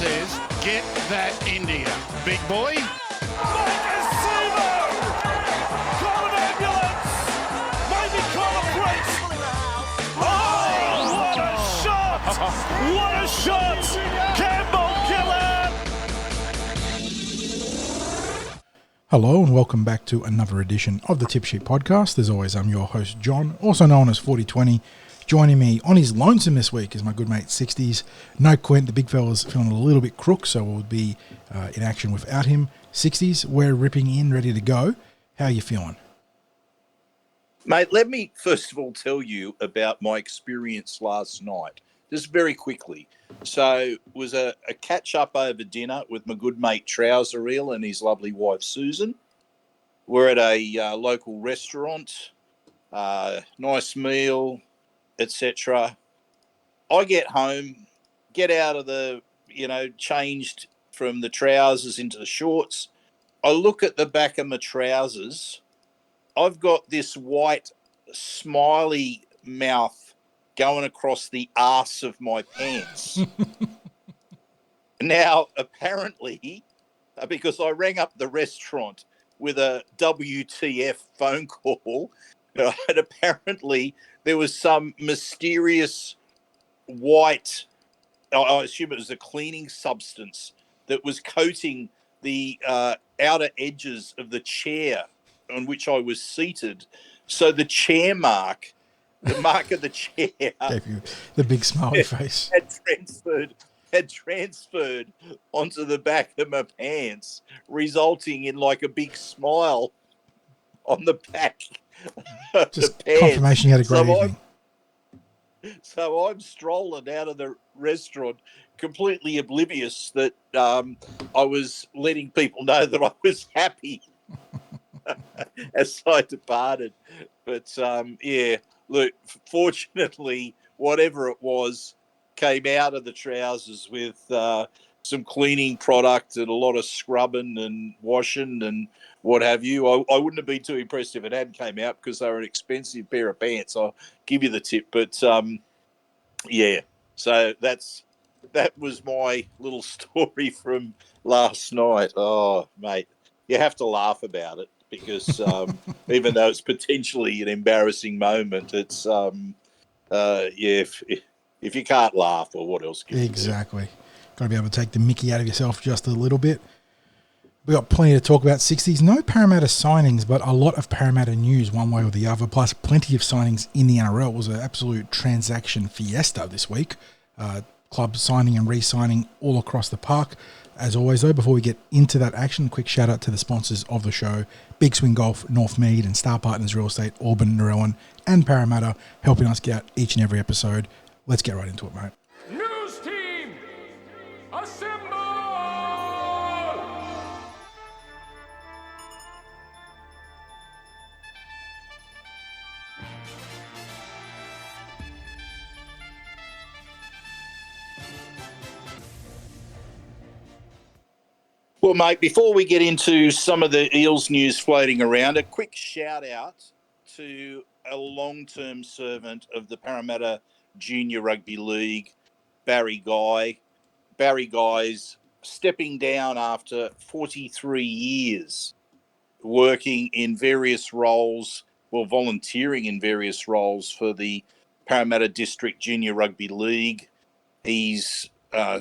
says, get that India. Big boy. Call an ambulance! Maybe call a priest! Oh, what a shot! What a shot! Campbell killer! Hello and welcome back to another edition of the Tip Sheet Podcast. As always, I'm your host, John, also known as 4020. Joining me on his lonesome this week is my good mate, Sixties. No Quint, the big fella's feeling a little bit crook, so we'll be in action without him. Sixties, we're ripping in, ready to go. How are you feeling? Mate, let me first of all tell you about my experience last night, just very quickly. So it was a catch-up over dinner with my good mate Trouser Eel and his lovely wife Susan. We're at a local restaurant, nice meal, etc. I get home, get out of the, changed from the trousers into the shorts. I look at the back of my trousers. I've got this white smiley mouth going across the arse of my pants. Now, apparently, because I rang up the restaurant with a WTF phone call, and apparently there was some mysterious white, I assume it was a cleaning substance, that was coating the outer edges of the chair on which I was seated. So the chair mark, the mark of the chair, Gave you the big smiley face. had transferred onto the back of my pants, resulting in like a big smile on the back. Just confirmation you had a great evening. So I'm strolling out of the restaurant completely oblivious that I was letting people know that I was happy as I departed. But, look, fortunately, whatever it was came out of the trousers with some cleaning product and a lot of scrubbing and washing and what have you. I wouldn't have been too impressed if it hadn't came out because they were an expensive pair of pants. I'll give you the tip. But, so that was my little story from last night. Oh, mate, you have to laugh about it because even though it's potentially an embarrassing moment, it's, if you can't laugh, well, what else can you do? Exactly. Got to be able to take the mickey out of yourself just a little bit. We've got plenty to talk about. 60s. No Parramatta signings, but a lot of Parramatta news one way or the other, plus plenty of signings in the NRL. It was an absolute transaction fiesta this week. Clubs signing and re-signing all across the park. As always, though, before we get into that action, quick shout-out to the sponsors of the show, Big Swing Golf, Northmead, and Star Partners Real Estate, Auburn, Narellan, and Parramatta, helping us get out each and every episode. Let's get right into it, mate. News team, assemble! Well, mate, before we get into some of the Eels news floating around, a quick shout-out to a long-term servant of the Parramatta Junior Rugby League, Barry Guy. Barry Guy's stepping down after 43 years working in various roles, volunteering in various roles for the Parramatta District Junior Rugby League. He's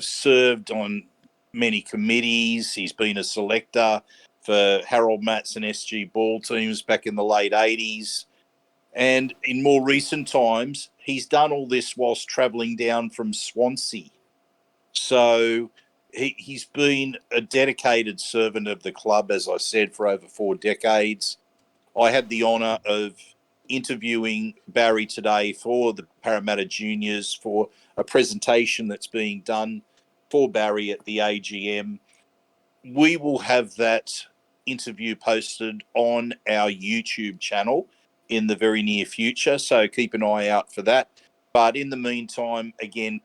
served on many committees. He's been a selector for Harold Matson SG ball teams back in the late 80s. And in more recent times, he's done all this whilst travelling down from Swansea. So he's been a dedicated servant of the club, as I said, for over 4 decades. I had the honour of interviewing Barry today for the Parramatta Juniors for a presentation that's being done for Barry at the AGM. We will have that interview posted on our YouTube channel in the very near future, so keep an eye out for that. But in the meantime, again,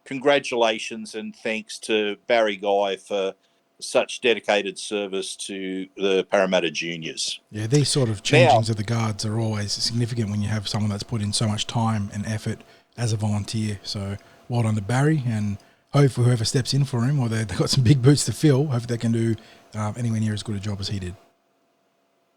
congratulations and thanks to Barry Guy for such dedicated service to the Parramatta Juniors. Yeah, these sort of changings of the guards are always significant when you have someone that's put in so much time and effort as a volunteer. So well done to Barry, and hopefully whoever steps in for him, or they've got some big boots to fill, hopefully they can do anywhere near as good a job as he did.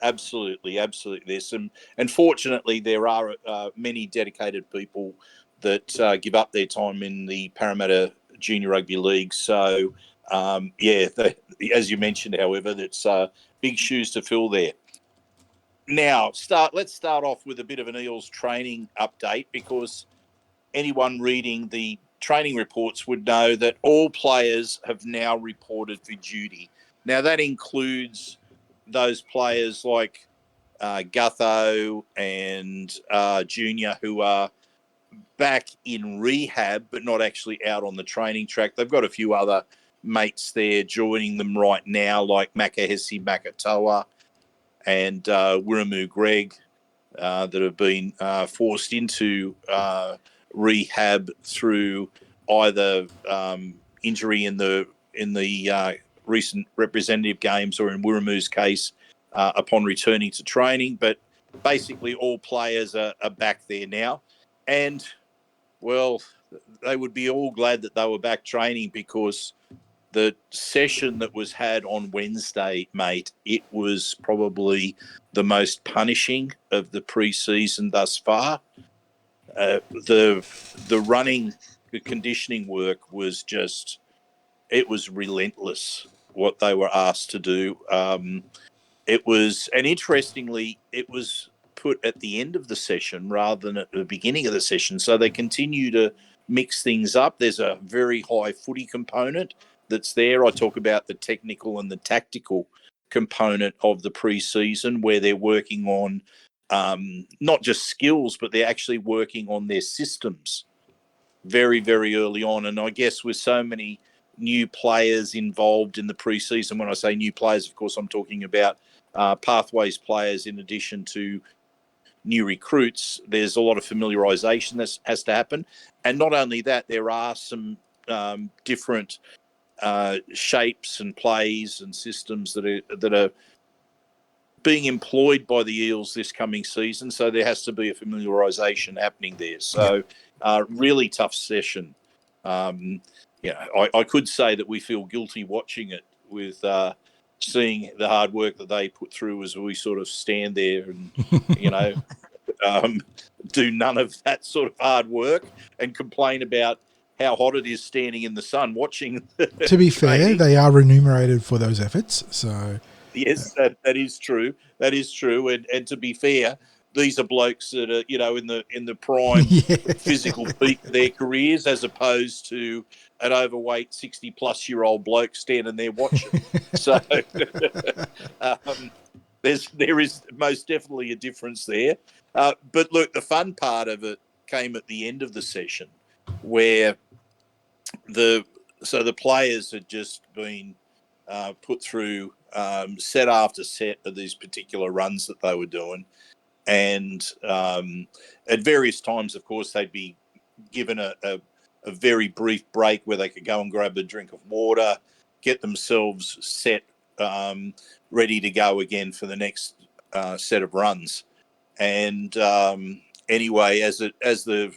Absolutely. There's some, and fortunately, there are many dedicated people that give up their time in the Parramatta Junior Rugby League. So, as you mentioned, however, that's big shoes to fill there. Now, let's start off with a bit of an Eels training update, because anyone reading the training reports would know that all players have now reported for duty. Now, that includes those players like Gutho and Junior, who are back in rehab but not actually out on the training track. They've got a few other mates there joining them right now, like Makahesi Makatoa and Wiramu Greg, that have been forced into rehab through either injury in the recent representative games, or in Wiramu's case, upon returning to training. But basically all players are back there now. And, well, they would be all glad that they were back training, because the session that was had on Wednesday, mate, it was probably the most punishing of the pre-season thus far. The running, the conditioning work was just, it was relentless what they were asked to do. It was, and interestingly, it was put at the end of the session rather than at the beginning of the session. So they continue to mix things up. There's a very high footy component that's there. I talk about the technical and the tactical component of the pre-season, where they're working on not just skills, but they're actually working on their systems very, very early on. And I guess with so many new players involved in the pre-season, when I say new players, of course, I'm talking about Pathways players in addition to new recruits. There's a lot of familiarisation that has to happen. And not only that, there are some different shapes and plays and systems that are being employed by the Eels this coming season. So there has to be a familiarisation happening there. So really tough session. I could say that we feel guilty watching it, with seeing the hard work that they put through as we sort of stand there and, do none of that sort of hard work and complain about how hot it is standing in the sun watching. To be fair, they are remunerated for those efforts. So yes, that is true. That is true. And to be fair, these are blokes that are, in the prime physical peak of their careers, as opposed to an overweight 60-plus-year-old bloke standing there watching. So there is most definitely a difference there. But look, the fun part of it came at the end of the session, where the players had just been put through set after set of these particular runs that they were doing. And at various times, of course, they'd be given a very brief break where they could go and grab a drink of water, get themselves set, ready to go again for the next set of runs. And anyway, as the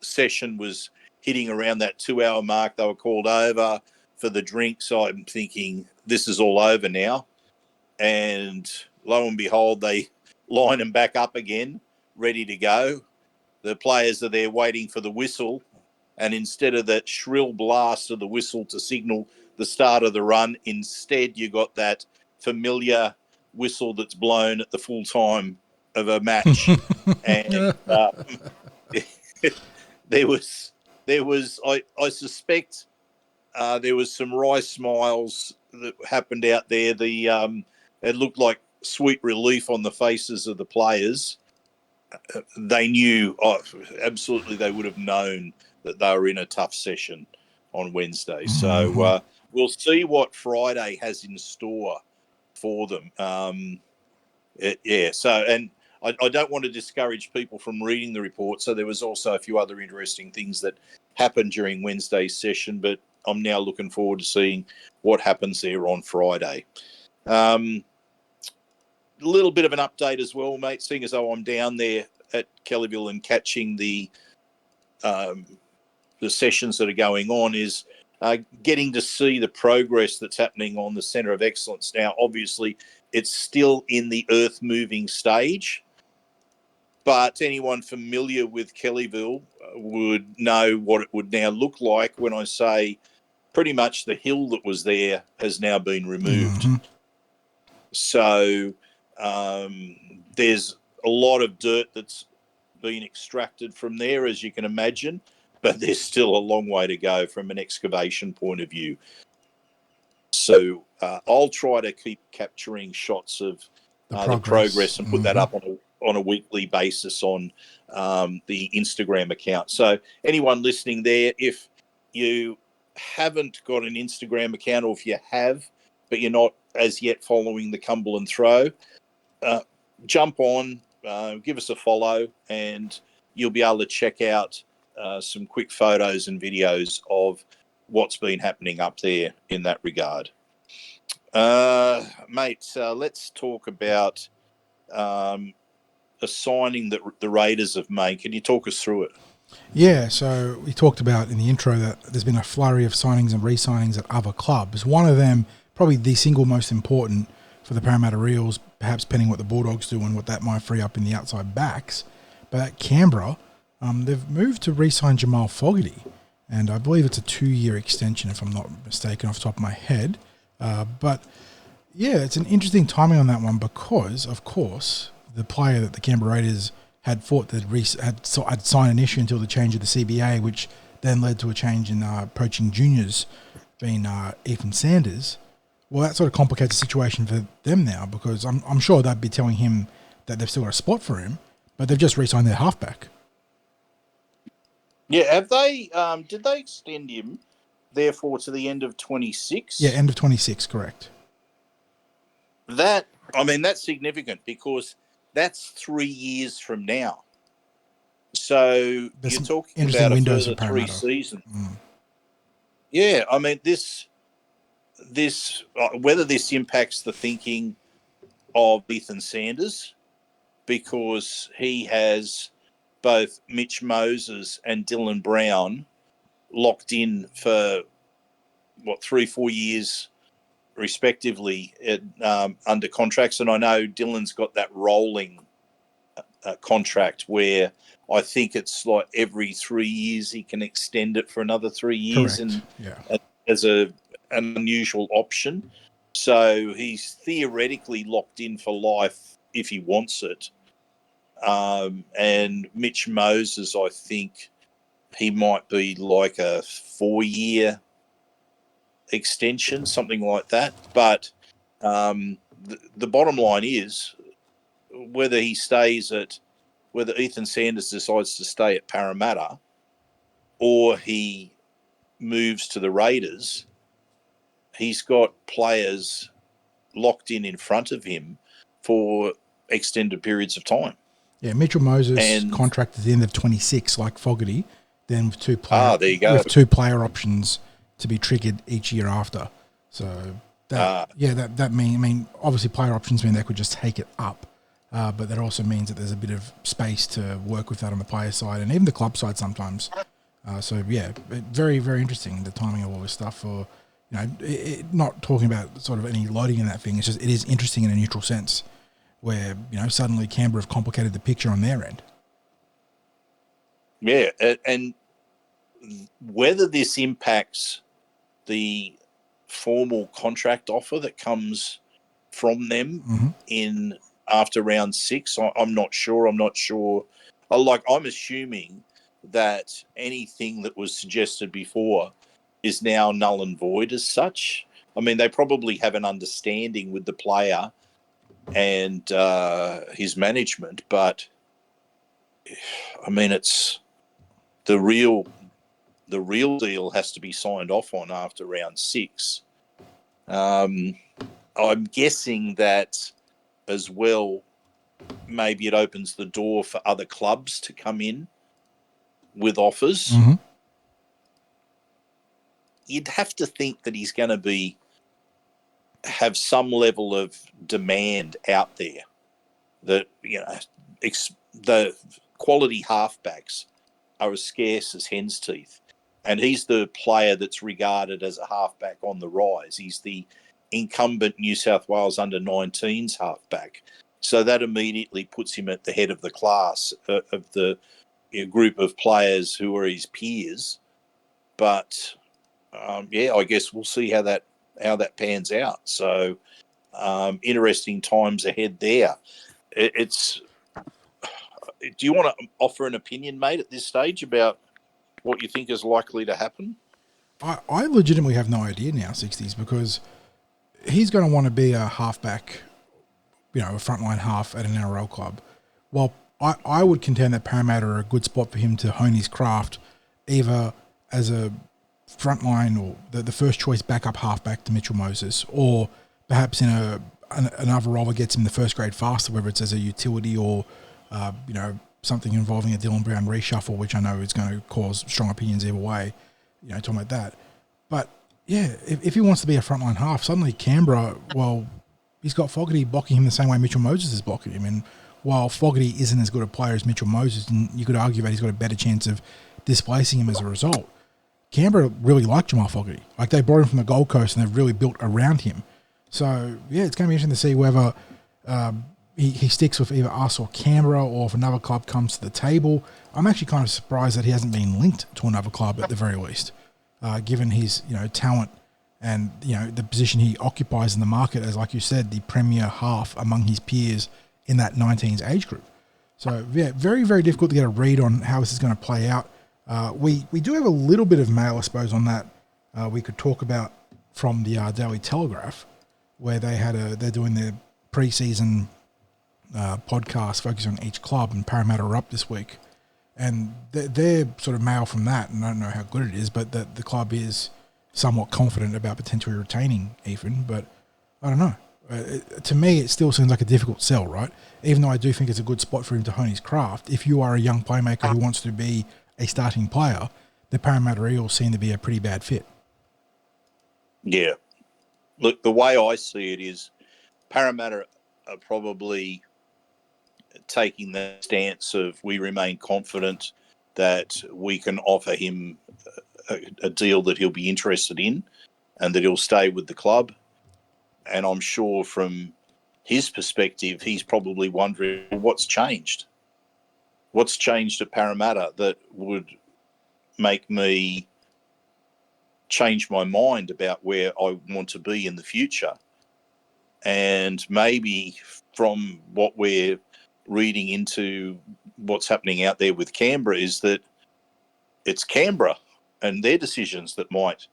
session was hitting around that 2-hour mark, they were called over for the drinks. I'm thinking, this is all over now. And lo and behold, they line them back up again, ready to go. The players are there waiting for the whistle. And instead of that shrill blast of the whistle to signal the start of the run, instead you got that familiar whistle that's blown at the full time of a match. And there was, I suspect there was some wry smiles that happened out there. It looked like sweet relief on the faces of the players. They knew, absolutely, they would have known that they were in a tough session on Wednesday. So we'll see what Friday has in store for them. And I don't want to discourage people from reading the report. So there was also a few other interesting things that happened during Wednesday's session, but I'm now looking forward to seeing what happens there on Friday. A little bit of an update as well, mate, seeing as though I'm down there at Kellyville and catching the sessions that are going on is getting to see the progress that's happening on the Centre of Excellence. Now, obviously, it's still in the earth-moving stage, but anyone familiar with Kellyville would know what it would now look like when I say pretty much the hill that was there has now been removed. Mm-hmm. So there's a lot of dirt that's been extracted from there, as you can imagine, but there's still a long way to go from an excavation point of view. So I'll try to keep capturing shots of the progress and put that up on a weekly basis on the Instagram account. So anyone listening there, if you haven't got an Instagram account, or if you have, but you're not as yet following the Cumberland Throw, jump on, give us a follow, and you'll be able to check out some quick photos and videos of what's been happening up there in that regard. Mate, let's talk about a signing that the Raiders have made. Can you talk us through it? Yeah, so we talked about in the intro that there's been a flurry of signings and re-signings at other clubs. One of them, probably the single most important for the Parramatta Eels, perhaps pending what the Bulldogs do and what that might free up in the outside backs. But at Canberra, they've moved to re-sign Jamal Fogarty, and I believe it's a 2-year extension, if I'm not mistaken, off the top of my head. But yeah, it's an interesting timing on that one because, of course, the player that the Canberra Raiders had thought that had signed an issue until the change of the CBA, which then led to a change in poaching juniors, being Ethan Sanders. Well, that sort of complicates the situation for them now, because I'm sure they'd be telling him that they've still got a spot for him, but they've just re-signed their halfback. Yeah, have they? Did they extend him, therefore, to the end of 26? Yeah, end of 26, correct. That's significant because that's 3 years from now. So you're talking about a further 3 seasons. Yeah, I mean, this whether this impacts the thinking of Ethan Sanders, because he has both Mitch Moses and Dylan Brown locked in for 3-4 years respectively under contracts, and I know Dylan's got that rolling contract where I think it's like every 3 years he can extend it for another 3 years. Correct. And as an unusual option. So he's theoretically locked in for life if he wants it. And Mitch Moses, I think he might be like a 4-year extension, something like that. But the bottom line is whether Ethan Sanders decides to stay at Parramatta or he moves to the Raiders, he's got players locked in front of him for extended periods of time. Yeah, Mitchell Moses' contract at the end of 26, like Fogarty, then with two player options to be triggered each year after. So that mean obviously player options mean they could just take it up, but that also means that there's a bit of space to work with that on the player side and even the club side sometimes. So yeah, very, very interesting, the timing of all this stuff. For not talking about sort of any loading in that thing. It's just it is interesting in a neutral sense, where suddenly Canberra have complicated the picture on their end. Yeah, and whether this impacts the formal contract offer that comes from them in after round 6, I'm not sure. I'm assuming that anything that was suggested before is now null and void as such. I mean, they probably have an understanding with the player and his management, but I mean, it's the real deal has to be signed off on after round 6. I'm guessing that as well, maybe it opens the door for other clubs to come in with offers. You'd have to think that he's going to have some level of demand out there. That the quality halfbacks are as scarce as hen's teeth, and he's the player that's regarded as a halfback on the rise. He's the incumbent New South Wales under-19s halfback. So that immediately puts him at the head of the class of the group of players who are his peers. But I guess we'll see how that pans out. So interesting times ahead there. It's. Do you want to offer an opinion, mate, at this stage about what you think is likely to happen? I legitimately have no idea now, 60s, because he's going to want to be a halfback, a frontline half at an NRL club. Well, I would contend that Parramatta are a good spot for him to hone his craft, either as a frontline or the first choice backup halfback to Mitchell Moses, or perhaps in another role that gets him the first grade faster, whether it's as a utility or something involving a Dylan Brown reshuffle, which I know is going to cause strong opinions either way, talking about that. But yeah, if he wants to be a frontline half, suddenly Canberra, well, he's got Fogarty blocking him the same way Mitchell Moses is blocking him. And while Fogarty isn't as good a player as Mitchell Moses, and you could argue that he's got a better chance of displacing him as a result, Canberra really like Jamal Fogarty. Like, they brought him from the Gold Coast and they've really built around him. So yeah, it's going to be interesting to see whether he sticks with either us or Canberra, or if another club comes to the table. I'm actually kind of surprised that he hasn't been linked to another club at the very least, given his talent and the position he occupies in the market as, like you said, the premier half among his peers in that 19s age group. So yeah, very, very difficult to get a read on how this is going to play out. We do have a little bit of mail, I suppose, on that we could talk about from the Daily Telegraph, where they're doing their preseason podcast focusing on each club, and Parramatta are up this week, and they're sort of mail from that, and I don't know how good it is, but the club is somewhat confident about potentially retaining Ethan, but I don't know. To me, it still seems like a difficult sell, right? Even though I do think it's a good spot for him to hone his craft. If you are a young playmaker who wants to be a starting player, the Parramatta Eels seem to be a pretty bad fit. Yeah. Look, the way I see it is Parramatta are probably taking the stance of, we remain confident that we can offer him a deal that he'll be interested in and that he'll stay with the club. And I'm sure from his perspective, he's probably wondering, what's changed? What's changed at Parramatta that would make me change my mind about where I want to be in the future? And maybe from what we're reading into what's happening out there with Canberra is that it's Canberra and their decisions that might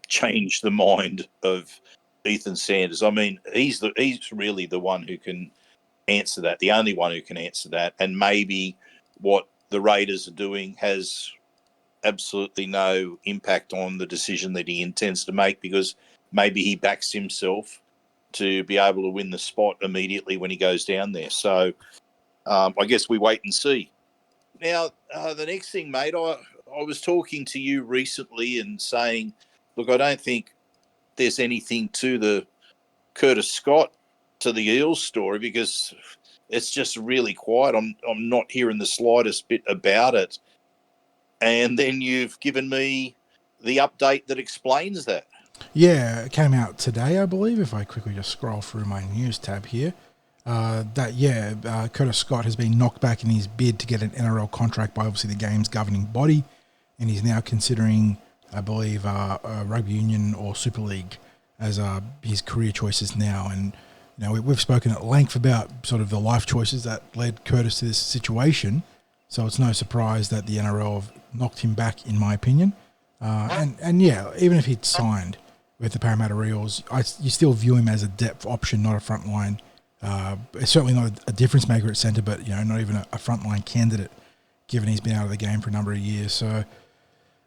change the mind of Ethan Sanders. I mean, he's really the one who can answer that, the only one who can answer that. And maybe what the Raiders are doing has absolutely no impact on the decision that he intends to make, because maybe he backs himself to be able to win the spot immediately when he goes down there. So I guess we wait and see. Now, the next thing, mate, I was talking to you recently and saying, look, I don't think there's anything to the Curtis Scott to the Eels story, because it's just really quiet. I'm not hearing the slightest bit about it. And then you've given me the update that explains that. Yeah, it came out today, I believe, if I quickly just scroll through my news tab here. Curtis Scott has been knocked back in his bid to get an NRL contract by obviously the game's governing body, and he's now considering, I believe, rugby union or Super League as his career choices now. And we've spoken at length about sort of the life choices that led Curtis to this situation, so it's no surprise that the NRL have knocked him back, in my opinion. And yeah, even if he'd signed with the Parramatta Eels, you still view him as a depth option, not a frontline. It's certainly not a difference maker at centre, but not even a frontline candidate, given he's been out of the game for a number of years. So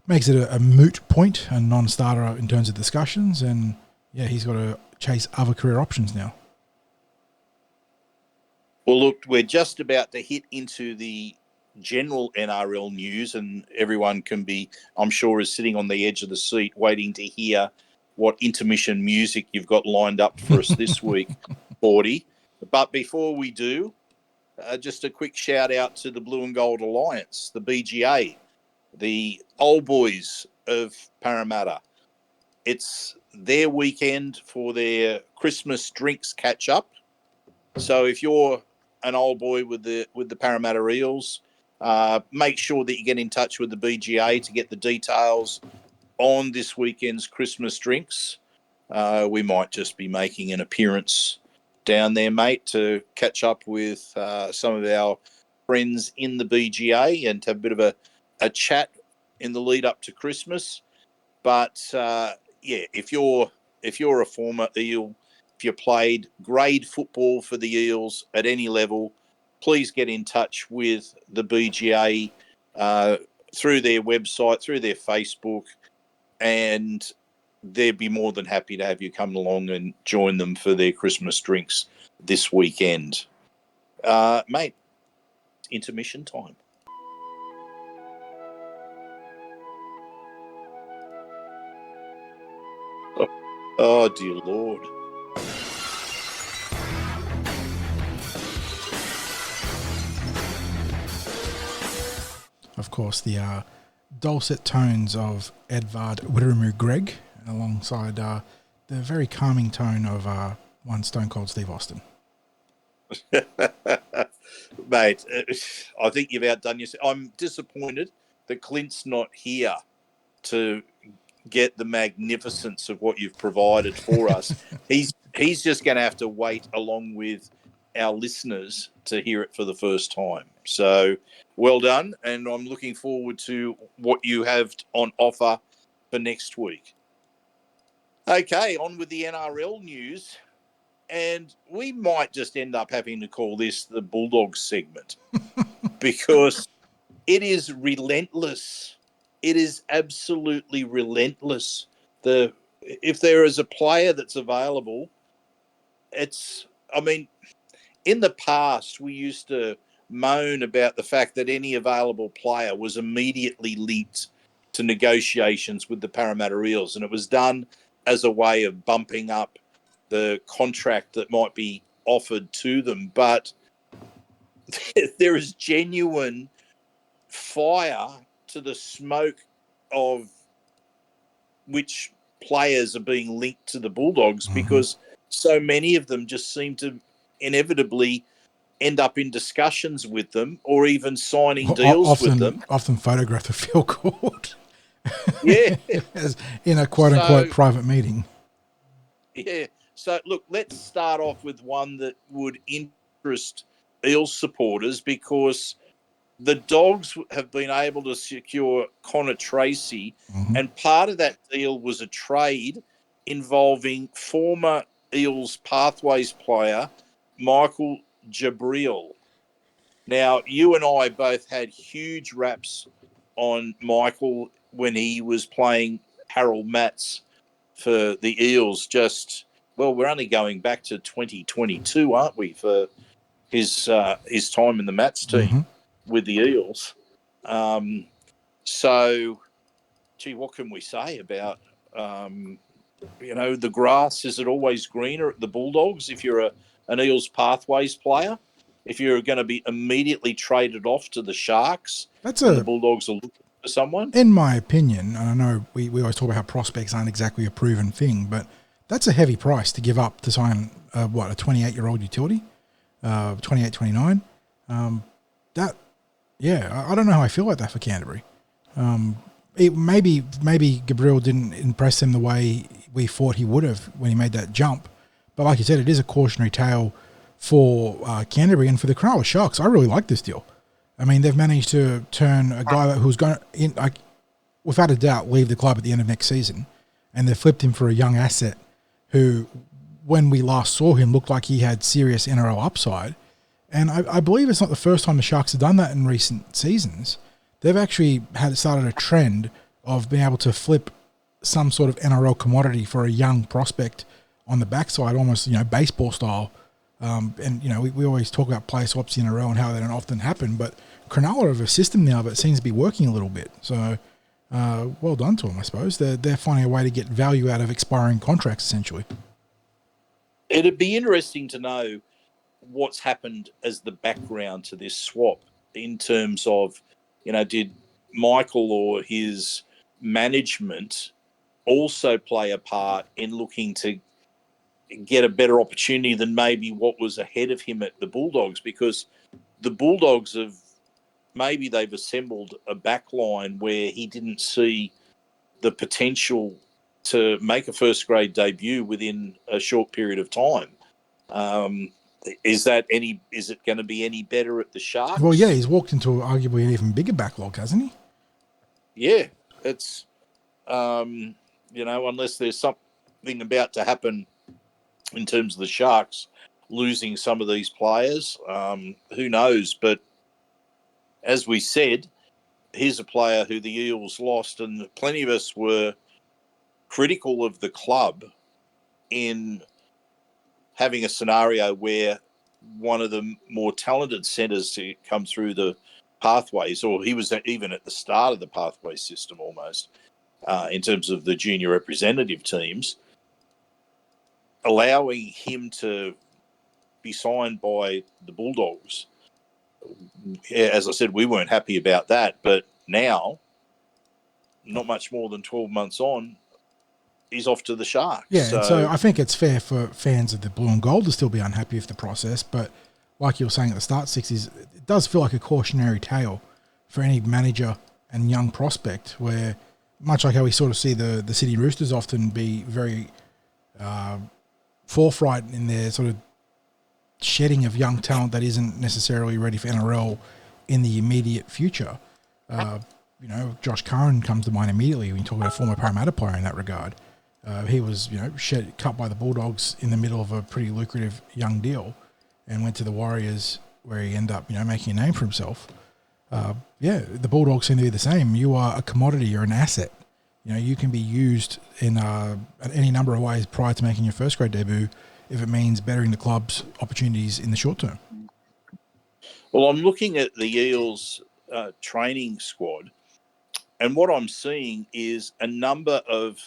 makes it a moot point, a non-starter in terms of discussions, and yeah, he's got to chase other career options now. Well, look, we're just about to hit into the general NRL news, and everyone can be, I'm sure, is sitting on the edge of the seat waiting to hear what intermission music you've got lined up for us this week, 40. But before we do, just a quick shout out to the Blue and Gold Alliance, the BGA. the old boys of Parramatta. It's their weekend for their Christmas drinks catch up. So if you're an old boy with the Parramatta Eels, make sure that you get in touch with the BGA to get the details on this weekend's Christmas drinks. We might just be making an appearance down there, mate, to catch up with some of our friends in the BGA and have a bit of a chat in the lead up to Christmas. But if you're a former Eel, if you played grade football for the Eels at any level, please get in touch with the BGA through their website, through their Facebook, and they'd be more than happy to have you come along and join them for their Christmas drinks this weekend. Mate, intermission time. Oh, dear Lord. Of course, the dulcet tones of Edvard Wiramu Greg, alongside the very calming tone of one Stone Cold Steve Austin. Mate, I think you've outdone yourself. I'm disappointed that Clint's not here to get the magnificence of what you've provided for us. He's just going to have to wait along with our listeners to hear it for the first time. So well done, and I'm looking forward to what you have on offer for next week. Okay, on with the NRL news, and we might just end up having to call this the Bulldogs segment because it is relentless. It is absolutely relentless. If there is a player that's available, in the past, we used to moan about the fact that any available player was immediately linked to negotiations with the Parramatta Eels, and it was done as a way of bumping up the contract that might be offered to them. But there is genuine fire to the smoke of which players are being linked to the Bulldogs because so many of them just seem to inevitably end up in discussions with them or even signing deals with them. Often photographed with Phil Court. Yeah. In a quote-unquote private meeting. Yeah. So, look, let's start off with one that would interest Eels supporters because the Dogs have been able to secure Connor Tracey, and part of that deal was a trade involving former Eels Pathways player Michael Jabril. Now, you and I both had huge raps on Michael when he was playing Harold Matts for the Eels. We're only going back to 2022, aren't we, for his time in the Matts team with the Eels. So, gee, what can we say about, the grass? Is it always greener at the Bulldogs if you're an Eels Pathways player? If you're going to be immediately traded off to the Sharks and the Bulldogs are looking for someone? In my opinion, and I know we always talk about how prospects aren't exactly a proven thing, but that's a heavy price to give up to sign, a 28-year-old utility, 28, 29. I don't know how I feel about that for Canterbury. Maybe Gabriel didn't impress him the way we thought he would have when he made that jump. But like you said, it is a cautionary tale for Canterbury and for the Cronulla Sharks. I really like this deal. I mean, they've managed to turn a guy who's going to, without a doubt, leave the club at the end of next season, and they've flipped him for a young asset who, when we last saw him, looked like he had serious NRL upside. And I believe it's not the first time the Sharks have done that in recent seasons. They've actually started a trend of being able to flip some sort of NRL commodity for a young prospect on the backside, almost, baseball style. We always talk about player swaps in a row and how they don't often happen, but Cronulla have a system now that seems to be working a little bit. So, well done to them, I suppose. They're finding a way to get value out of expiring contracts, essentially. It'd be interesting to know what's happened as the background to this swap in terms of, did Michael or his management also play a part in looking to get a better opportunity than maybe what was ahead of him at the Bulldogs? Because the Bulldogs they've assembled a back line where he didn't see the potential to make a first grade debut within a short period of time. Is it going to be any better at the Sharks? Well, yeah, he's walked into arguably an even bigger backlog, hasn't he? Yeah, it's, unless there's something about to happen in terms of the Sharks losing some of these players, who knows? But as we said, here's a player who the Eels lost, and plenty of us were critical of the club in having a scenario where one of the more talented centres to come through the pathways, or he was even at the start of the pathway system almost, in terms of the junior representative teams, allowing him to be signed by the Bulldogs. As I said, we weren't happy about that, but now, not much more than 12 months on, he's off to the Sharks. Yeah, so I think it's fair for fans of the blue and gold to still be unhappy with the process, but like you were saying at the start, Sixties, it does feel like a cautionary tale for any manager and young prospect, where, much like how we sort of see the Sydney Roosters often be very forthright in their sort of shedding of young talent that isn't necessarily ready for NRL in the immediate future. Josh Curran comes to mind immediately when you talk about a former Parramatta player in that regard. He was, cut by the Bulldogs in the middle of a pretty lucrative young deal and went to the Warriors, where he ended up, making a name for himself. The Bulldogs seem to be the same. You are a commodity, you're an asset. You can be used in any number of ways prior to making your first grade debut if it means bettering the club's opportunities in the short term. Well, I'm looking at the Eels training squad, and what I'm seeing is a number of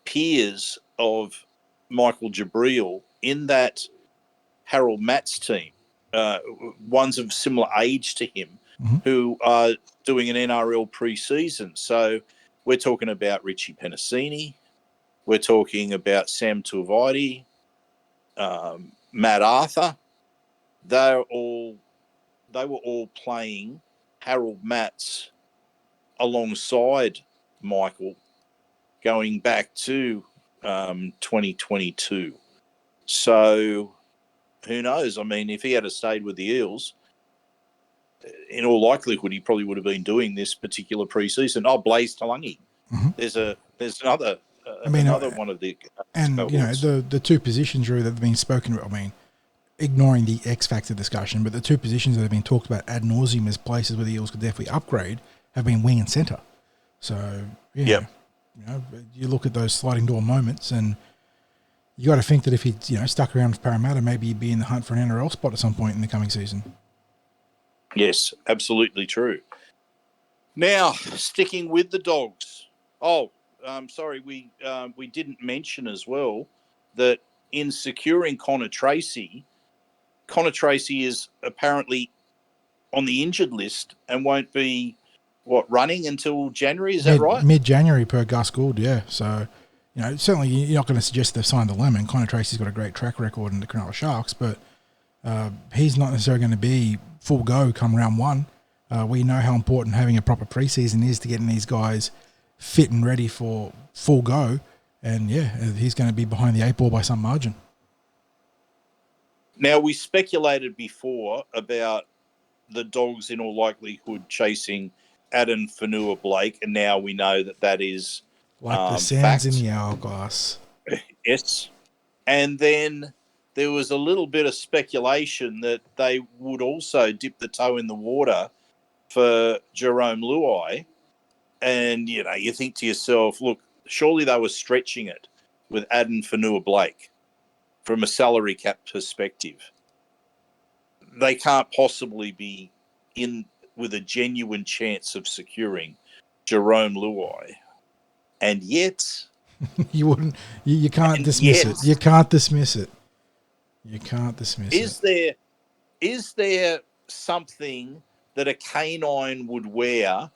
peers of Michael Jabril in that Harold Matt's team, ones of similar age to him, who are doing an NRL pre-season. So we're talking about Richie Penasini, we're talking about Sam Tuivasa, Matt Arthur. They were all playing Harold Matts alongside Michael going back to 2022. So who knows? I mean, if he had stayed with the Eels, in all likelihood, he probably would have been doing this particular preseason. Oh, Blaze Talangi. There's another one of the and cohorts. the two positions really that have been spoken about. I mean, ignoring the X Factor discussion, but the two positions that have been talked about ad nauseum as places where the Eels could definitely upgrade have been wing and centre. So you look at those sliding door moments, and you got to think that if he'd stuck around with Parramatta, maybe he'd be in the hunt for an NRL spot at some point in the coming season. Yes, absolutely true. Now, sticking with the Dogs. Oh, sorry, we didn't mention as well that in securing Connor Tracey is apparently on the injured list and won't be, running until January? Is that right? Mid-January per Gus Gould, yeah. So, certainly you're not going to suggest they've signed the lemon. Connor Tracey's got a great track record in the Cronulla Sharks, but he's not necessarily going to be full go come round one. We know how important having a proper preseason is to getting these guys fit and ready for full go. And, he's going to be behind the eight ball by some margin. Now, we speculated before about the Dogs in all likelihood chasing Addin Fonua-Blake, and now we know that is like the sands fact. In the hourglass. Yes. And then there was a little bit of speculation that they would also dip the toe in the water for Jarome Luai. And, you think to yourself, look, surely they were stretching it with Addin Fonua-Blake from a salary cap perspective. They can't possibly be in with a genuine chance of securing Jarome Luai. And yet... you can't dismiss it. You can't dismiss it. You can't dismiss it. Is there something that a canine would wear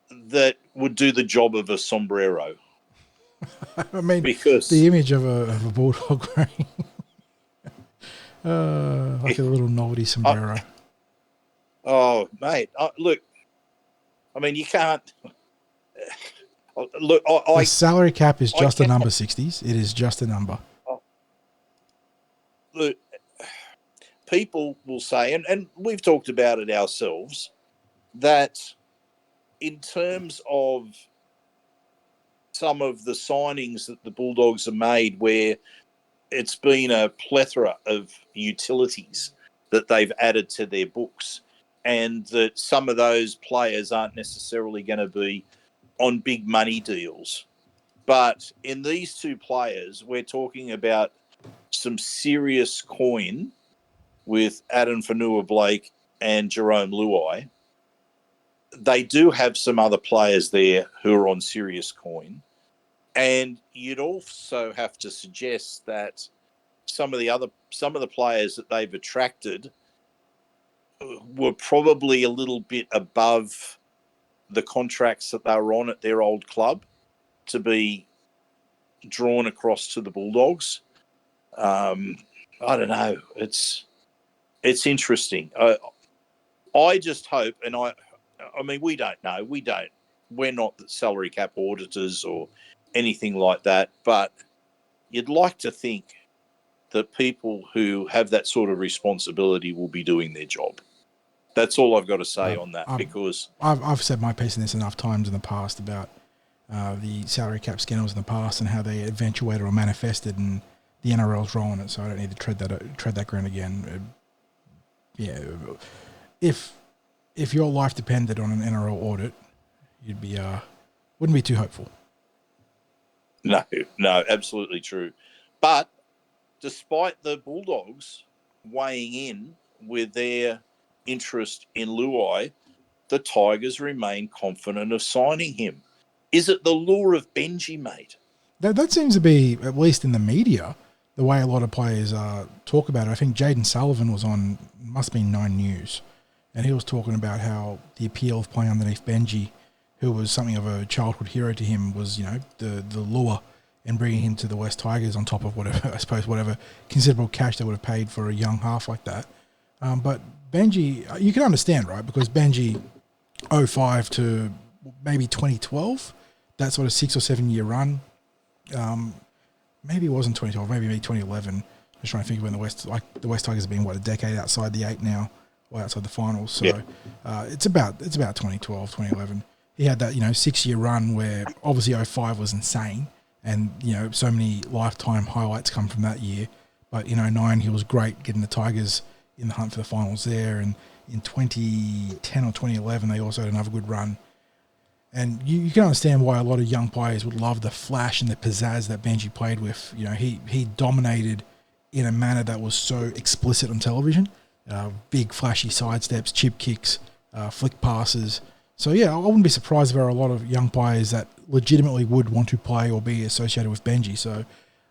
that would do the job of a sombrero. I mean, because the image of a bulldog wearing like a little novelty sombrero. Oh, mate, look, I mean, you can't. Look, The salary cap is just a number, 60s. It is just a number. Look, people will say, and we've talked about it ourselves, that in terms of some of the signings that the Bulldogs have made, where it's been a plethora of utilities that they've added to their books, and that some of those players aren't necessarily going to be on big money deals. But in these two players, we're talking about some serious coin with Addin Fonua-Blake and Jarome Luai. They do have some other players there who are on serious coin. And you'd also have to suggest that some of the players that they've attracted were probably a little bit above the contracts that they were on at their old club to be drawn across to the Bulldogs. I don't know. It's interesting. I just hope, and I mean, we don't know. We're not the salary cap auditors or anything like that, but you'd like to think that people who have that sort of responsibility will be doing their job. That's all I've got to say on that, because I've said my piece in this enough times in the past about the salary cap scandals in the past and how they eventuated or manifested, and the NRL's role in it. So I don't need to tread that ground again. Yeah, if your life depended on an NRL audit, you'd be wouldn't be too hopeful. No, absolutely true. But despite the Bulldogs weighing in with their interest in Luai, the Tigers remain confident of signing him. Is it the lure of Benji, mate? That seems to be, at least in the media, the way a lot of players talk about it. I think Jaden Sullivan was on, must have been 9 News, and he was talking about how the appeal of playing underneath Benji, who was something of a childhood hero to him, was, you know, the lure and bringing him to the West Tigers on top of whatever considerable cash they would have paid for a young half like that. But Benji, you can understand, right? Because Benji, 05 to maybe 2012, that sort of 6 or 7 year run, maybe it wasn't 2012, maybe 2011. Just trying to think when the West Tigers have been, a decade outside the 8 now, or outside the finals. So yep. It's about 2012, 2011. He had that, 6 year run where obviously 05 was insane, and so many lifetime highlights come from that year. But in 09 he was great, getting the Tigers in the hunt for the finals there, and in 2010 or 2011 they also had another good run. And you can understand why a lot of young players would love the flash and the pizzazz that Benji played with. He dominated in a manner that was so explicit on television. Big flashy sidesteps, chip kicks, flick passes. So yeah, I wouldn't be surprised if there are a lot of young players that legitimately would want to play or be associated with Benji. So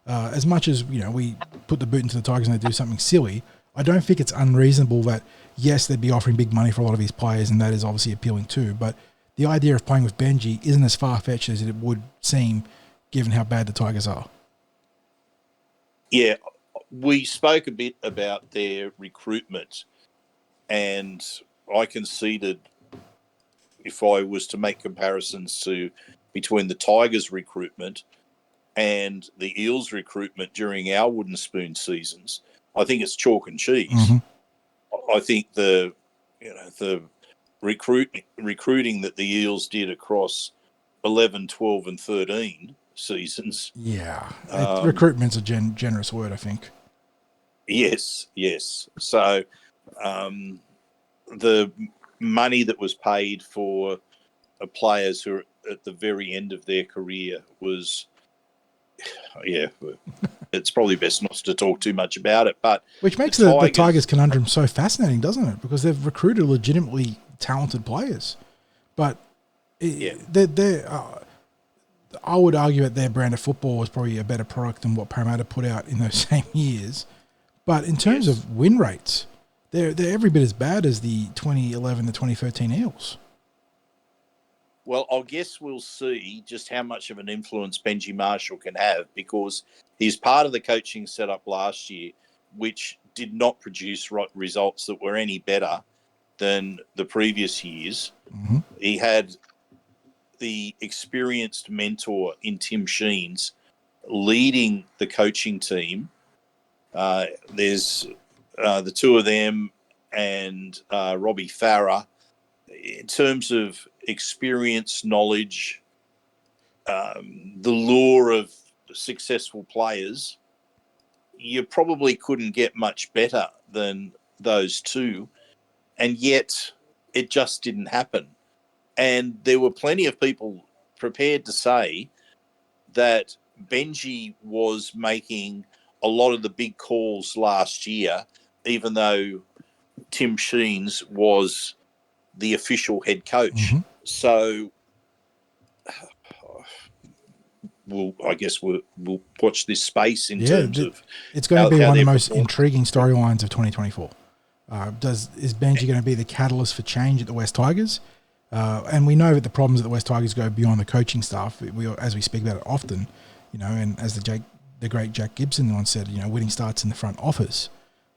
as much as we put the boot into the Tigers and they do something silly, I don't think it's unreasonable that yes, they'd be offering big money for a lot of these players, and that is obviously appealing too. But the idea of playing with Benji isn't as far-fetched as it would seem, given how bad the Tigers are. Yeah, we spoke a bit about their recruitment, and I conceded, if I was to make comparisons between the Tigers' recruitment and the Eels' recruitment during our wooden spoon seasons, I think it's chalk and cheese. Mm-hmm. I think the recruiting that the Eels did across 11, 12 and 13 seasons. Yeah. Recruitment's a generous word, I think. Yes. So the money that was paid for players who are at the very end of their career was, it's probably best not to talk too much about it. But which makes the Tigers conundrum so fascinating, doesn't it? Because they've recruited legitimately talented players, but I would argue that their brand of football was probably a better product than what Parramatta put out in those same years. But in terms of win rates, they're every bit as bad as the 2011 to 2013 Eels. Well, I guess we'll see just how much of an influence Benji Marshall can have, because he's part of the coaching setup last year, which did not produce results that were any better than the previous years. Mm-hmm. He had the experienced mentor in Tim Sheens leading the coaching team. There's the two of them and Robbie Farah. In terms of experience, knowledge, the lure of successful players, you probably couldn't get much better than those two. And yet it just didn't happen. And there were plenty of people prepared to say that Benji was making a lot of the big calls last year, even though Tim Sheens was the official head coach. Mm-hmm. So I guess we'll watch this space in terms of it's going to be one of the most performing. intriguing storylines of 2024. Is Benji going to be the catalyst for change at the West Tigers? And we know that the problems at the West Tigers go beyond the coaching staff. As we speak about it often, and as the great Jack Gibson once said, winning starts in the front office.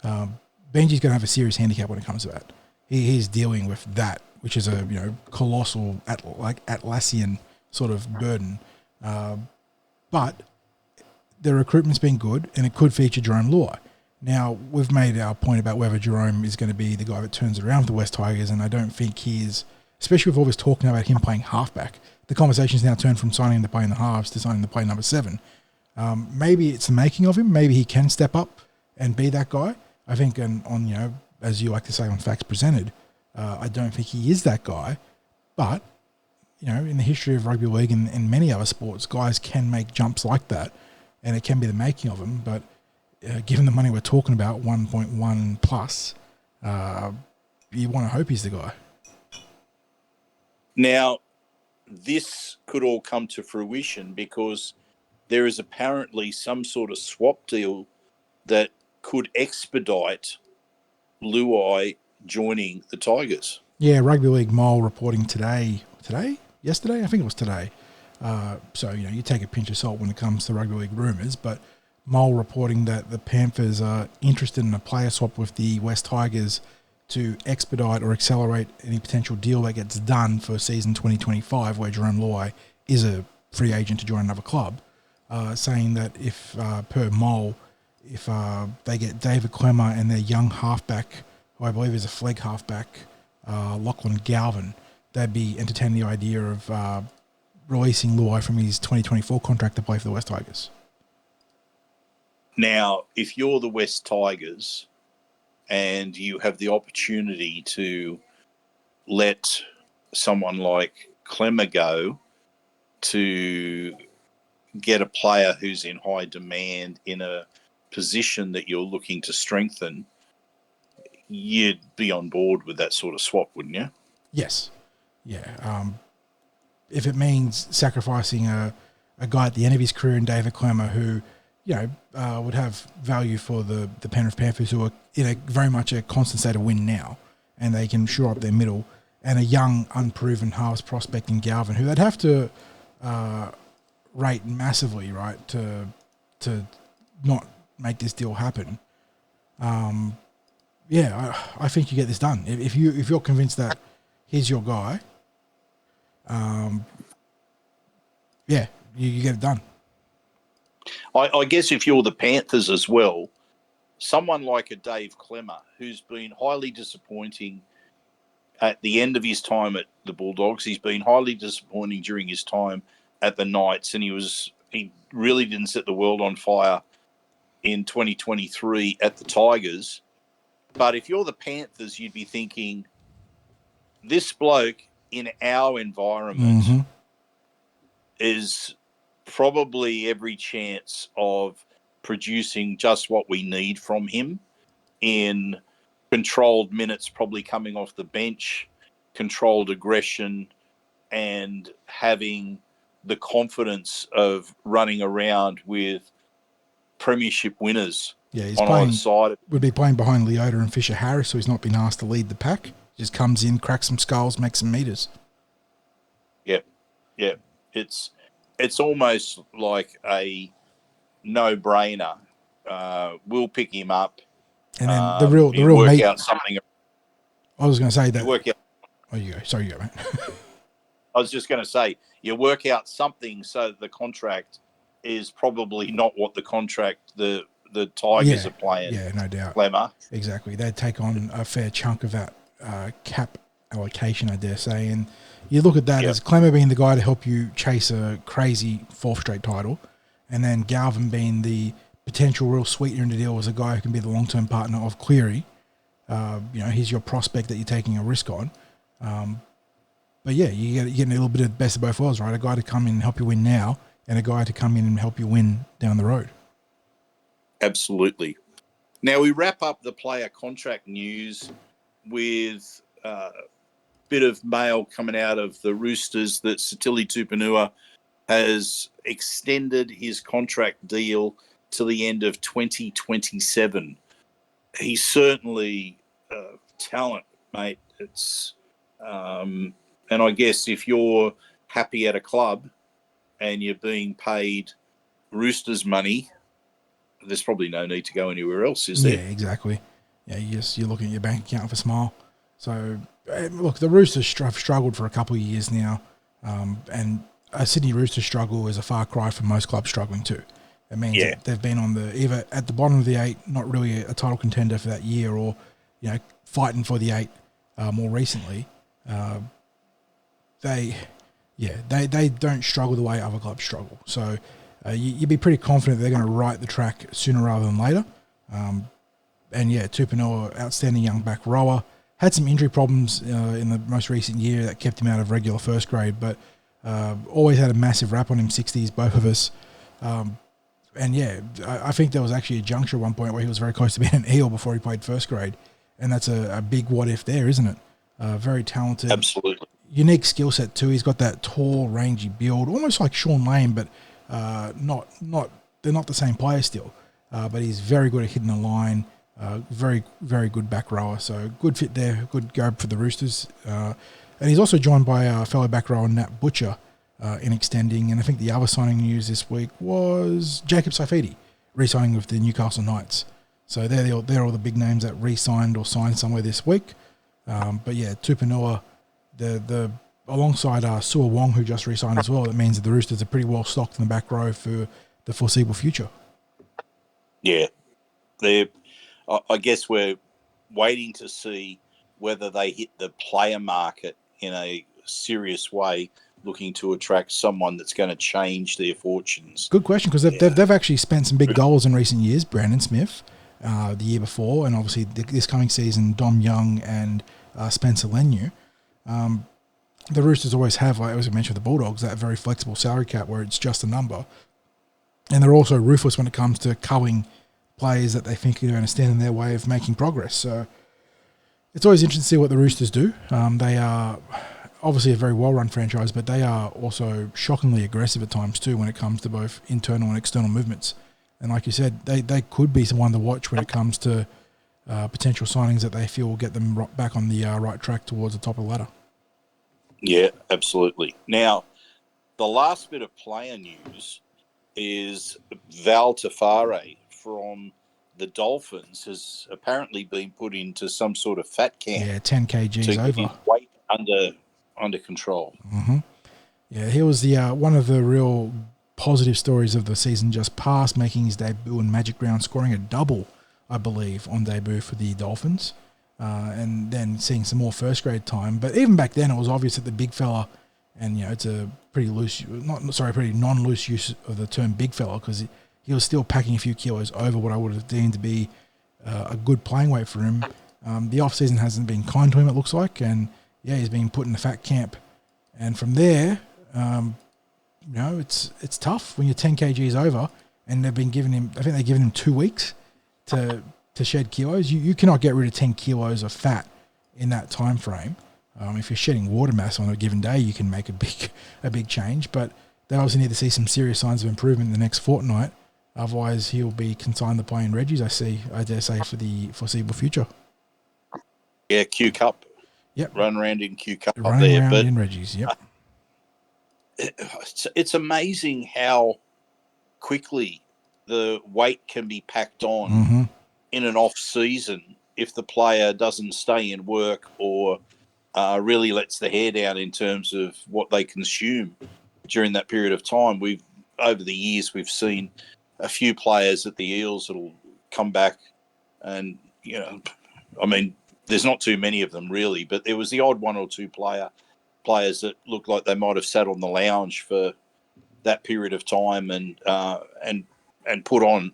Benji's going to have a serious handicap when it comes to that. He's dealing with that, which is a colossal Atlassian sort of burden. But the recruitment's been good, and it could feature Jarome Luai. Now, we've made our point about whether Jarome is going to be the guy that turns it around for the West Tigers, and I don't think he is, especially with all this talking about him playing halfback. The conversation's now turned from signing him to play in the halves to signing him to play number 7. Maybe it's the making of him. Maybe he can step up and be that guy. I think on as you like to say, on facts presented, I don't think he is that guy. But, in the history of rugby league and in many other sports, guys can make jumps like that, and it can be the making of them. But given the money we're talking about, 1.1 plus, you want to hope he's the guy. Now, this could all come to fruition because there is apparently some sort of swap deal that could expedite Luai joining the Tigers. Yeah, Rugby League Mole reporting yesterday? I think it was today. So, you take a pinch of salt when it comes to rugby league rumours, but Mole reporting that the Panthers are interested in a player swap with the West Tigers to expedite or accelerate any potential deal that gets done for season 2025, where Jarome Luai is a free agent to join another club, saying that if, per Mole, if they get David Clemmer and their young halfback, who I believe is a flag halfback, Lachlan Galvin, they'd be entertaining the idea of releasing Luai from his 2024 contract to play for the West Tigers. Now, if you're the West Tigers and you have the opportunity to let someone like Clemmer go to get a player who's in high demand in a position that you're looking to strengthen, you'd be on board with that sort of swap, wouldn't you? Yes. Yeah. If it means sacrificing a guy at the end of his career in David Clemmer who, would have value for the Penrith Panthers, who are in a very much a constant state of win now, and they can shore up their middle, and a young, unproven halves prospect in Galvin, who they'd have to rate massively, right, to not make this deal happen. I think you get this done. If you're convinced that he's your guy, you get it done. I guess if you're the Panthers as well, someone like a Dave Clemmer, who's been highly disappointing at the end of his time at the Bulldogs, he's been highly disappointing during his time at the Knights, and he really didn't set the world on fire in 2023 at the Tigers. But if you're the Panthers, you'd be thinking, this bloke in our environment is probably every chance of producing just what we need from him in controlled minutes, probably coming off the bench, controlled aggression, and having the confidence of running around with premiership winners he's on either side. Would be playing behind Leota and Fisher Harris, so he's not been asked to lead the pack. Just comes in, cracks some skulls, makes some meters. Yep. Yeah, it's almost like a no-brainer. We'll pick him up. And then the real work meat. out something. I was going to say that. You work out. Oh, you go. Sorry, you go, mate. I was just going to say you work out something so that the contract is probably not what the contract the Tigers are playing. Yeah, no doubt. Lemma. Exactly. They take on a fair chunk of that cap allocation, I dare say. And you look at that as Clemmer being the guy to help you chase a crazy fourth straight title, and then Galvin being the potential real sweetener in the deal as a guy who can be the long-term partner of Cleary. He's your prospect that you're taking a risk on. But yeah, you're getting a little bit of the best of both worlds, right? A guy to come in and help you win now, and a guy to come in and help you win down the road. Absolutely. Now we wrap up the player contract news with a bit of mail coming out of the Roosters that Sitili Tupanua has extended his contract deal to the end of 2027. He's certainly talent, mate. It's and I guess if you're happy at a club and you're being paid Roosters money, there's probably no need to go anywhere else, is there? Yeah, exactly. Yeah, you're looking at your bank account for smile. So, look, the Roosters have struggled for a couple of years now, and a Sydney Roosters struggle is a far cry from most clubs struggling too. It means that they've been on either at the bottom of the 8, not really a title contender for that year, or fighting for the 8 more recently. They don't struggle the way other clubs struggle. So you'd be pretty confident they're going to right the track sooner rather than later. Tupanua, outstanding young back rower, had some injury problems in the most recent year that kept him out of regular first grade, but always had a massive rap on him, 60s, both of us. I think there was actually a juncture at one point where he was very close to being an Eel before he played first grade, and that's a big what if there, isn't it? Very talented. Absolutely. Unique skill set too. He's got that tall, rangy build, almost like Sean Lane, but not they're not the same player still. But he's very good at hitting the line. Very, very good back rower. So good fit there. Good go for the Roosters. And he's also joined by our fellow back rower Nat Butcher in extending. And I think the other signing news this week was Jacob Saifidi re-signing with the Newcastle Knights. So they're all the big names that re-signed or signed somewhere this week. Tupanua, the alongside Sua Wong, who just re-signed as well, that means that the Roosters are pretty well stocked in the back row for the foreseeable future. Yeah. I guess we're waiting to see whether they hit the player market in a serious way, looking to attract someone that's going to change their fortunes. Good question, because they've actually spent some big dollars in recent years. Brandon Smith, the year before, and obviously this coming season, Dom Young and Spencer Leniu. The Roosters always have, like as I mentioned, the Bulldogs, that very flexible salary cap where it's just a number. And they're also ruthless when it comes to culling players that they think are going to stand in their way of making progress. So it's always interesting to see what the Roosters do. They are obviously a very well-run franchise, but they are also shockingly aggressive at times too when it comes to both internal and external movements. And like you said, they could be someone to watch when it comes to potential signings that they feel will get them back on the right track towards the top of the ladder. Yeah, absolutely. Now, the last bit of player news is Val Tafare from the Dolphins has apparently been put into some sort of fat camp. Yeah, 10 kgs to over. get his weight under control. Mm-hmm. Yeah, he was the one of the real positive stories of the season just past, making his debut in Magic Round, scoring a double, I believe, on debut for the Dolphins. And then seeing some more first grade time. But even back then, it was obvious that the big fella, and it's a pretty non-loose use of the term big fella, because he was still packing a few kilos over what I would have deemed to be a good playing weight for him. The off-season hasn't been kind to him, it looks like, and he's been put in the fat camp. And from there, it's tough when you're 10 kgs over, and they've given him 2 weeks to shed kilos. You cannot get rid of 10 kilos of fat in that time frame. If you're shedding water mass on a given day, you can make a big change. But they obviously need to see some serious signs of improvement in the next fortnight. Otherwise, he'll be consigned to play in Reggie's, I dare say, for the foreseeable future. Yeah, Q Cup. Yep. Run around in Q Cup Running there. around But in Reggie's, yep. it's amazing how quickly the weight can be packed on in an off season if the player doesn't stay in work or really lets the hair down in terms of what they consume during that period of time. Over the years, we've seen a few players at the Eels that'll come back and, I mean, there's not too many of them really, but there was the odd one or two players that looked like they might have sat on the lounge for that period of time and put on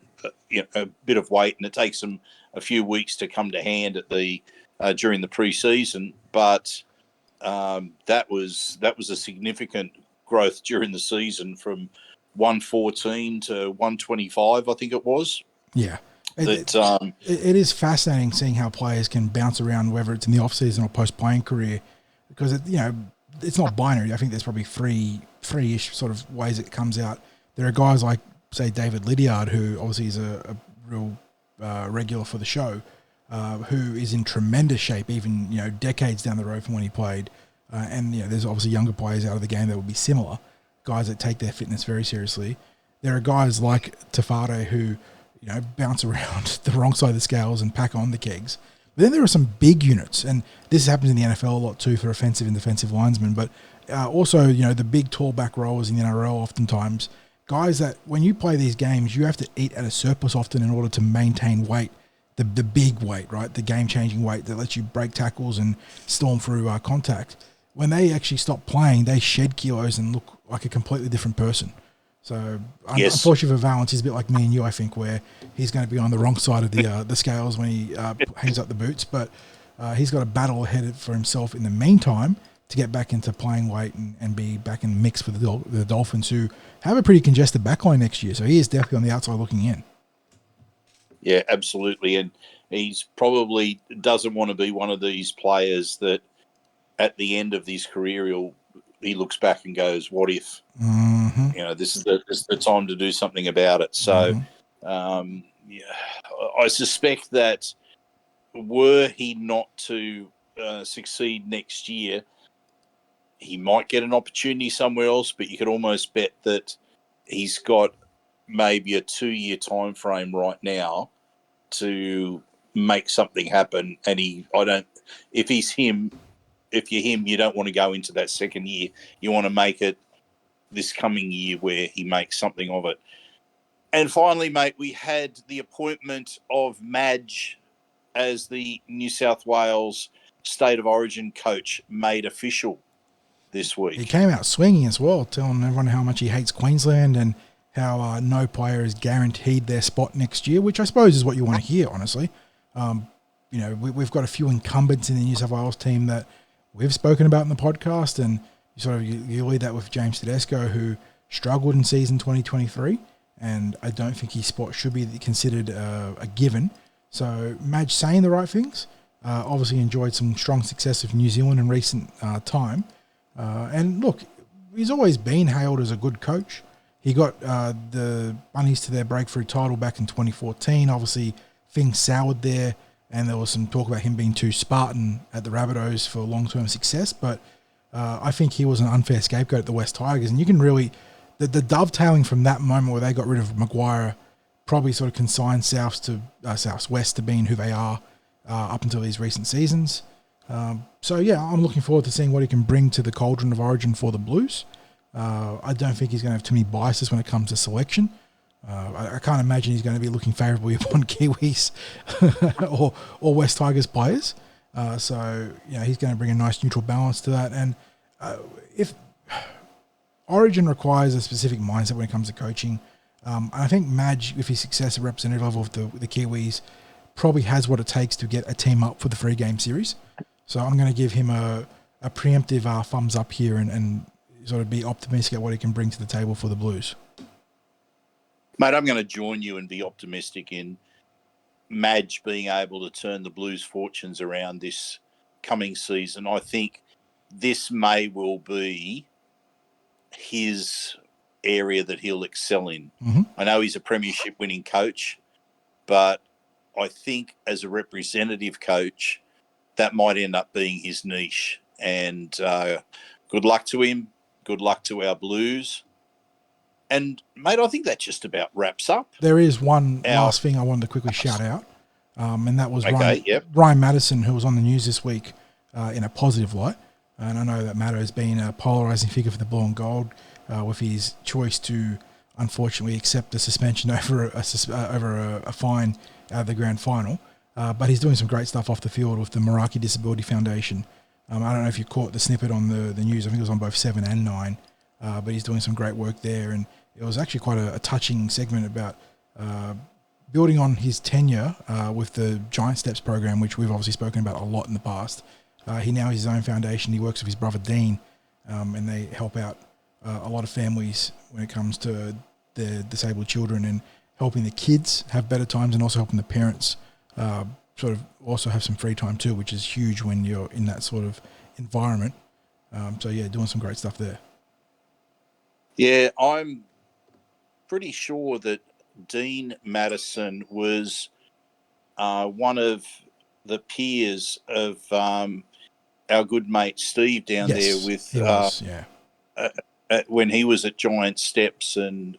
a bit of weight, and it takes them a few weeks to come to hand at the during the preseason. But that was a significant growth during the season from 114 to 125, I think it was. Yeah. It is fascinating seeing how players can bounce around, whether it's in the off season or post-playing career, because it's not binary. I think there's probably three-ish sort of ways it comes out. There are guys like, say, David Lydiard, who obviously is a real regular for the show, who is in tremendous shape, even decades down the road from when he played. And there's obviously younger players out of the game that would be similar, guys that take their fitness very seriously. There are guys like Tafade who bounce around the wrong side of the scales and pack on the kegs. But then there are some big units, and this happens in the NFL a lot too for offensive and defensive linesmen, but also, the big tall back rowers in the NRL oftentimes, guys that when you play these games, you have to eat at a surplus often in order to maintain weight, the big weight, right? The game-changing weight that lets you break tackles and storm through contact. When they actually stop playing, they shed kilos and look like a completely different person. So, yes. Unfortunately for Valence, he's a bit like me and you, I think, where he's going to be on the wrong side of the scales when he hangs up the boots. But he's got a battle ahead for himself in the meantime to get back into playing weight and be back in the mix with the Dolphins, who have a pretty congested backline next year. So he is definitely on the outside looking in. Yeah, absolutely. And he's probably doesn't want to be one of these players that at the end of his career he looks back and goes, what if? This is the time to do something about it. So, I suspect that were he not to succeed next year, he might get an opportunity somewhere else, but you could almost bet that he's got maybe a 2-year time frame right now to make something happen. And if you're him, you don't want to go into that second year. You want to make it this coming year where he makes something of it. And finally, mate, we had the appointment of Madge as the New South Wales State of Origin coach made official this week. He came out swinging as well, telling everyone how much he hates Queensland and how no player is guaranteed their spot next year, which I suppose is what you want to hear, honestly. We've got a few incumbents in the New South Wales team that we've spoken about in the podcast, and you lead that with James Tedesco, who struggled in season 2023, and I don't think his spot should be considered a given. So Madge saying the right things, obviously enjoyed some strong success with New Zealand in recent time. And look, he's always been hailed as a good coach. He got the Bunnies to their breakthrough title back in 2014. Obviously, things soured there, and there was some talk about him being too Spartan at the Rabbitohs for long-term success. But I think he was an unfair scapegoat at the West Tigers. And you can really, the dovetailing from that moment where they got rid of Maguire probably sort of consigned Southwest to being who they are up until these recent seasons. So, yeah, I'm looking forward to seeing what he can bring to the cauldron of Origin for the Blues. I don't think he's going to have too many biases when it comes to selection. I can't imagine he's going to be looking favourably upon Kiwis or West Tigers players. So, he's going to bring a nice neutral balance to that. And if Origin requires a specific mindset when it comes to coaching, I think Madge, with his success at representative level of the Kiwis, probably has what it takes to get a team up for the 3-game series. So I'm going to give him a preemptive thumbs up here and sort of be optimistic at what he can bring to the table for the Blues. Mate, I'm going to join you and be optimistic in Madge being able to turn the Blues' fortunes around this coming season. I think this may well be his area that he'll excel in. Mm-hmm. I know he's a premiership winning coach, but I think as a representative coach, that might end up being his niche. And good luck to him. good luck to our Blues. And, mate, I think that just about wraps up. There is one last thing I wanted to quickly shout out, and that was Ryan Madison, who was on the news this week in a positive light. And I know that Maddo has been a polarising figure for the Blue and Gold with his choice to, unfortunately, accept a suspension over a fine out of the grand final. But he's doing some great stuff off the field with the Meraki Disability Foundation. I don't know if you caught the snippet on the news. I think it was on both 7 and 9. But he's doing some great work there. And it was actually quite a touching segment about building on his tenure with the Giant Steps program, which we've obviously spoken about a lot in the past. He now has his own foundation. He works with his brother Dean, and they help out a lot of families when it comes to their disabled children and helping the kids have better times and also helping the parents sort of also have some free time too, which is huge when you're in that sort of environment. So, yeah, doing some great stuff there. Yeah, I'm pretty sure that Dean Madison was one of the peers of our good mate Steve down there with when he was at Giant Steps and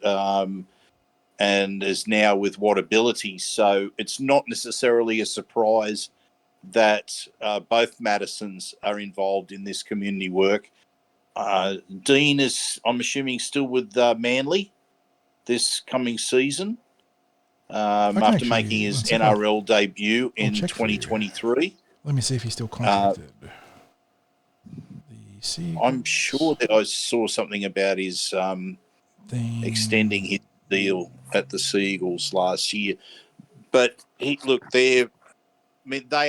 is now with Whatability. So it's not necessarily a surprise that both Madisons are involved in this community work. Dean is, I'm assuming, still with Manly this coming season after making his NRL debut in 2023. Let me see if he's still contracted. I'm sure that I saw something about his extending his deal at the Seagulls last year. But they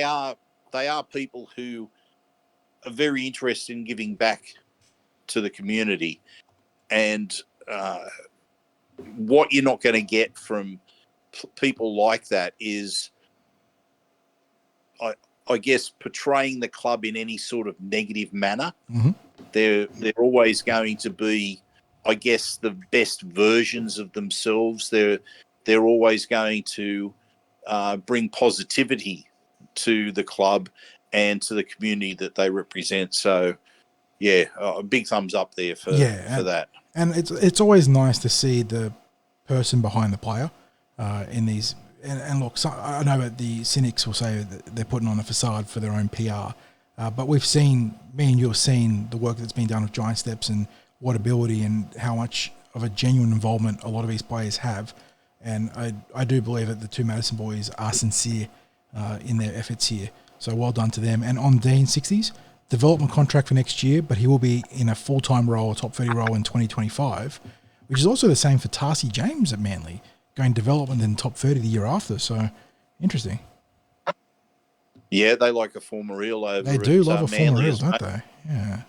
are people who are very interested in giving back to the community, and what you're not going to get from people like that is, I guess, portraying the club in any sort of negative manner. Mm-hmm. They're always going to be, I guess, the best versions of themselves. They're always going to bring positivity to the club and to the community that they represent. So, yeah, a big thumbs up there for that. And it's always nice to see the person behind the player in these. And look, I know that the cynics will say that they're putting on a facade for their own PR, but we've seen, me and you have seen the work that's been done with Giant Steps and Whatability and how much of a genuine involvement a lot of these players have. And I do believe that the two Madison boys are sincere in their efforts here. So well done to them. And on Dean, 60s, development contract for next year, but he will be in a full-time role, a top 30 role in 2025, which is also the same for Tarsi James at Manly, going development in top 30 the year after. So, interesting. Yeah, they like a former Eel over. They do love a Manly, former Eel, don't they? Yeah.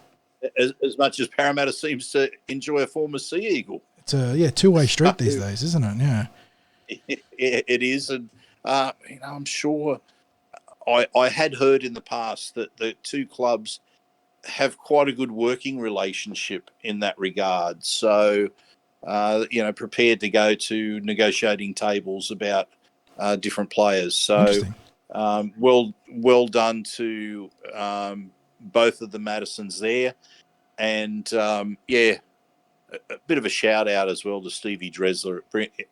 As much as Parramatta seems to enjoy a former Sea Eagle. It's a two-way street these days, isn't it? Yeah. It is, and I'm sure I had heard in the past that the two clubs have quite a good working relationship in that regard. So, prepared to go to negotiating tables about different players. So, well done to both of the Madisons there. And, a bit of a shout out as well to Stevie Dresler.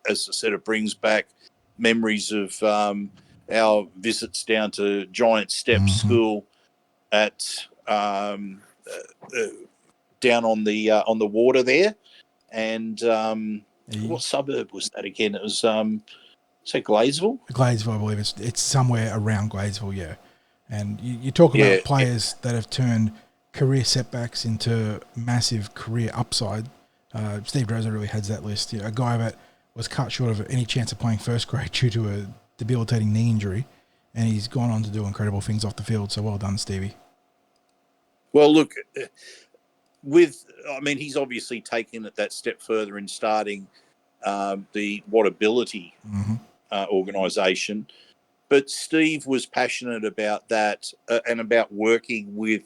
As I said, it brings back memories of our visits down to Giant Steps School at down on the water there. And what suburb was that again? It was, Gladesville? Gladesville, I believe. It's somewhere around Gladesville, yeah. And you talk about players that have turned career setbacks into massive career upside. Steve Dresser really heads that list. A guy that was cut short of any chance of playing first grade due to a debilitating knee injury, and he's gone on to do incredible things off the field. So well done, Stevie. Well, look, he's obviously taken it that step further in starting the Whatability organisation. But Steve was passionate about that and about working with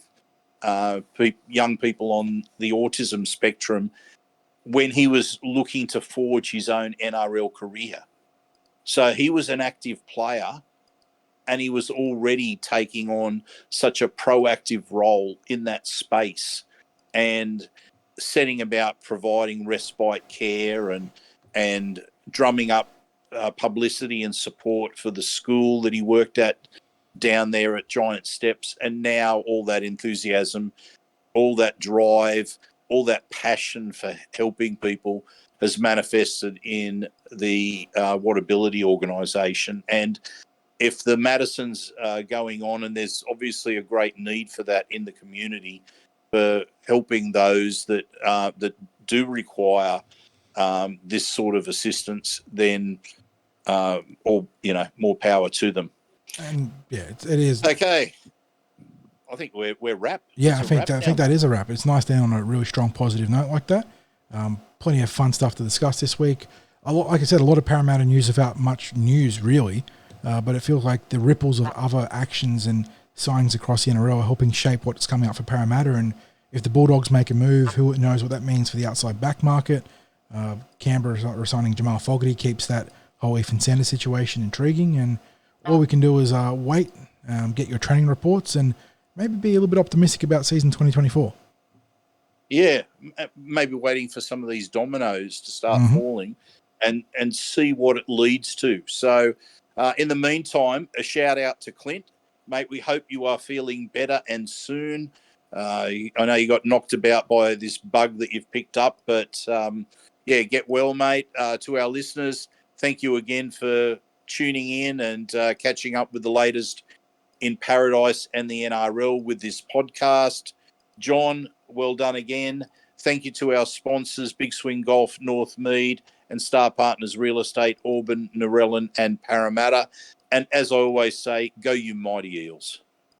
young people on the autism spectrum when he was looking to forge his own NRL career. So he was an active player and he was already taking on such a proactive role in that space. And setting about providing respite care and drumming up publicity and support for the school that he worked at down there at Giant Steps. And now all that enthusiasm, all that drive, all that passion for helping people has manifested in the Whatability organisation. And if the Madison's going on, and there's obviously a great need for that in the community, for helping those that that do require this sort of assistance, then more power to them. And yeah, it is. Okay, I think we're wrapped. Yeah, I think that is a wrap. It's nice to end on a really strong positive note like that. Plenty of fun stuff to discuss this week. Like I said, a lot of Parramatta news without much news really, but it feels like the ripples of other actions and signings across the NRL are helping shape what's coming up for Parramatta. And if the Bulldogs make a move, who knows what that means for the outside back market. Canberra resigning Jamal Fogarty keeps that whole Ethan Sanders situation intriguing, and all we can do is wait, get your training reports, and maybe be a little bit optimistic about season 2024. Yeah, maybe waiting for some of these dominoes to start falling and see what it leads to. So in the meantime, a shout out to Clint. Mate, we hope you are feeling better and soon. I know you got knocked about by this bug that you've picked up, but get well, mate. To our listeners, thank you again for tuning in and catching up with the latest in Paradise and the NRL with this podcast. John, well done again. Thank you to our sponsors, Big Swing Golf, Northmead, and Star Partners Real Estate, Auburn, Narellan, and Parramatta. And as I always say, go you mighty Eels.